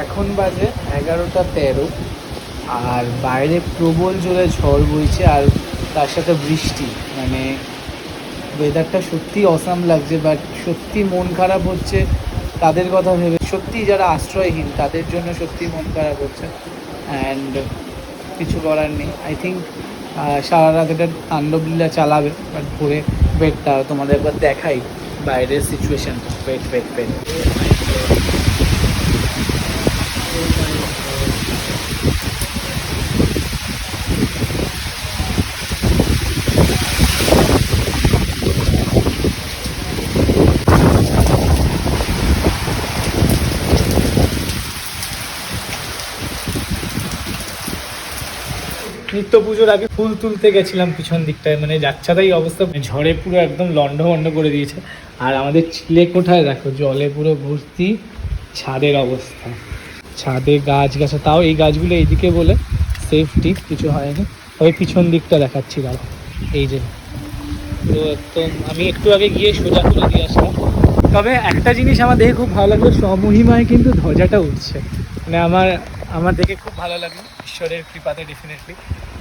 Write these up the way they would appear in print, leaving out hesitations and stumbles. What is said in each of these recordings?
এখন বাজে 11:13 আর বাইরে প্রবল জোরে ঝড় বইছে আর তার সাথে বৃষ্টি। মানে ওয়েদারটা সত্যি অসাম লাগছে, বাট সত্যি মন খারাপ হচ্ছে তাদের কথা ভেবে। সত্যি যারা আশ্রয়হীন তাদের জন্য সত্যি মন খারাপ হচ্ছে। অ্যান্ড কিছু করার নেই। আই থিঙ্ক সারা রাত এটা তাণ্ডবলীলা চালাবে। বাট ভোরে ওয়েটটা তোমাদের একবার দেখাই বাইরের সিচুয়েশান। ওয়েট নিত্য পুজোর আগে ফুল তুলতে গেছিলাম পিছন দিকটায়, মানে যাচ্ছাতাই অবস্থা, ঝড়ে পুরো একদম লন্ডভন্ড করে দিয়েছে। আর আমাদের চিলে কোঠায় দেখো জলে পুরো ভর্তি, ছাদের অবস্থা, ছাদে গাছ, তাও এই গাছগুলো এইদিকে বলে সেফটি, কিছু হয়নি। ওই পিছন দিকটা দেখাচ্ছি দাঁড়া, এই যে পুরো একদম। আমি একটু আগে গিয়ে সোজা করে দিয়ে আসলাম। তবে একটা জিনিস আমার দেখে খুব ভালো লাগলো, স্বমহিমায় কিন্তু ধ্বজাটা উঠছে। মানে আমার দেখে খুব ভালো লাগলো, ঈশ্বরের কৃপাতে ডেফিনেটলি।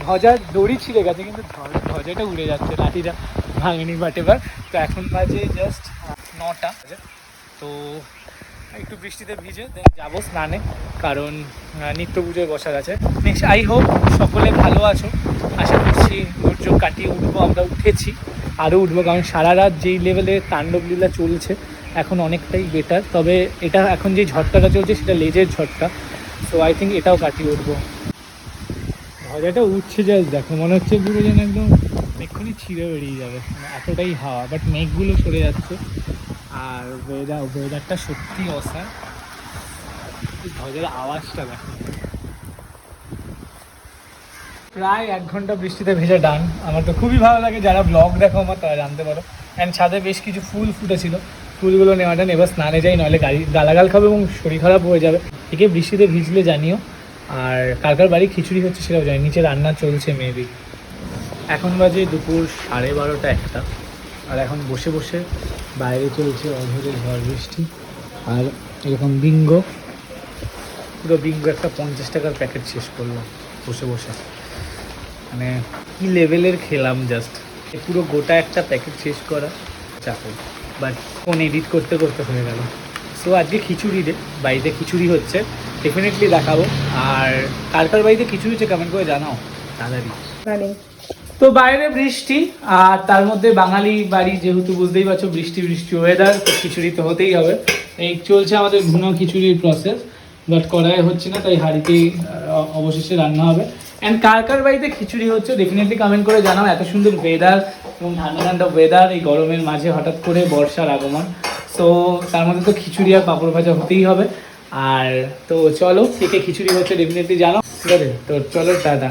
ধ্বজার দড়ি ছিঁড়ে গেছে কিন্তু ধ্বজাটা উড়ে যাচ্ছে, লাঠিটা ভাঙেনি বাট এবার। তো এখন বাজে জাস্ট 9টা। তো একটু বৃষ্টিতে ভিজে দেন যাবো স্নানে, কারণ নিত্য পুজোয় বসার আছে। নেক্সট আই হোপ সকলে ভালো আছো, আশা করছি দুর্যোগ কাটিয়ে উঠবো। আমরা উঠেছি, আরও উঠবো, কারণ সারা রাত যেই লেভেলে তাণ্ডবলীলা চলছে এখন অনেকটাই বেটার। তবে এটা এখন যে ঝড়টাটা চলছে সেটা লেজের ঝড়টা, সো আই থিঙ্ক এটাও কাটিয়ে উঠবো। ধ্বজাটা উঠছে জাস্ট দেখো, মনে হচ্ছে পুরো যেন একদম এক্ষুনি ছিঁড়ে বেরিয়ে যাবে, মানে এতটাই হাওয়া। বাট মেঘগুলো সরে যাচ্ছে আর ওয়েদারটা সত্যি অসাম। ধ্বজার আওয়াজটা দেখো। প্রায় 1 ঘন্টা বৃষ্টিতে ভেজে ডান। আমার তো খুবই ভালো লাগে, যারা ব্লগ দেখো আমার তারা জানতে পারো। অ্যান্ড ছাদে বেশ কিছু ফুল ফুটেছিল, ফুলগুলো নেওয়া ডান। এবার স্নানে যাই, নাহলে গালাগাল খাবে এবং শরীর খারাপ হয়ে যাবে। একে বৃষ্টিতে ভিজলে জানিও। আর কার বাড়ি খিচুড়ি হচ্ছে সেটাও জানি, নিচে রান্না চলছে মেবি। এখন বাজে দুপুর 12:30 1টা। আর এখন বসে বসে বাইরে চলছে অঝরে ঝড় বৃষ্টি। আর এরকম বিঙ্গো, পুরো বিঙ্গো একটা 50 টাকার প্যাকেট শেষ করলাম বসে বসে। মানে কী লেভেলের খেলাম, জাস্ট পুরো গোটা একটা প্যাকেট শেষ করা চাকর। বাট ফোন এডিট করতে করতে হয়ে গেল। সো আজকে খিচুড়ি রে, বাড়িতে খিচুড়ি হচ্ছে, ডেফিনেটলি দেখাবো। আর কার বাড়িতে খিচুড়ি হচ্ছে কমেন্ট করে জানাও তাড়াতাড়ি। তো বাইরে বৃষ্টি, আর তার মধ্যে বাঙালি বাড়ি যেহেতু বুঝতেই পারছো, বৃষ্টি ওয়েদার, তো খিচুড়ি তো হতেই হবে। এই চলছে আমাদের ভুনো খিচুড়ির প্রসেস, বাট কড়াই হচ্ছে না, তাই হাঁড়িতেই অবশেষে রান্না হবে। অ্যান্ড কার বাড়িতে খিচুড়ি হচ্ছে ডেফিনেটলি কমেন্ট করে জানাও। এত সুন্দর ওয়েদার এবং ঠান্ডা ঠান্ডা ওয়েদার, এই গরমের মাঝে হঠাৎ করে বর্ষার আগমন, তো তার মধ্যে তো খিচুড়ি আর পাঁপড় ভাজা হতেই হবে। আর তো চলো, কে খিচুড়ি হচ্ছে ডেফিনেটলি জানাও, ঠিক আছে? তো চলো টাটা।